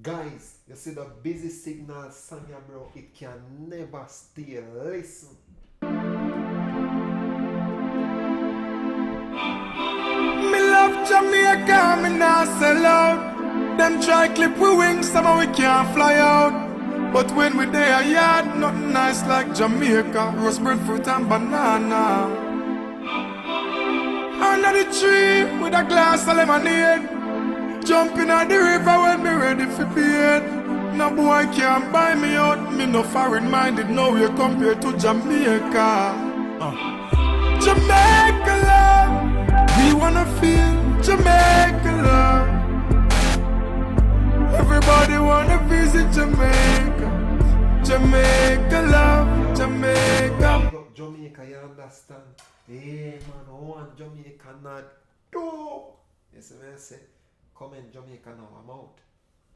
Guys, you see the busy signal song here, bro. It can never stay. Listen. Me love Jamaica, me nah sell out. Them try clip we wings, somehow we can't fly out. But when we there yard, nothing nice like Jamaica. Roast breadfruit and banana. Under the tree with a glass of lemonade. Jumping at the river when me ready for bed. No boy can't buy me out. Me no foreign minded, no way compared to Jamaica. Jamaica love, we wanna feel Jamaica love. Everybody wanna visit Jamaica. Jamaica love, Jamaica. Big up Jamaica, you understand? Hey man, I want Jamaica not do. You see me I say? Comment Jamaica now, I'm out.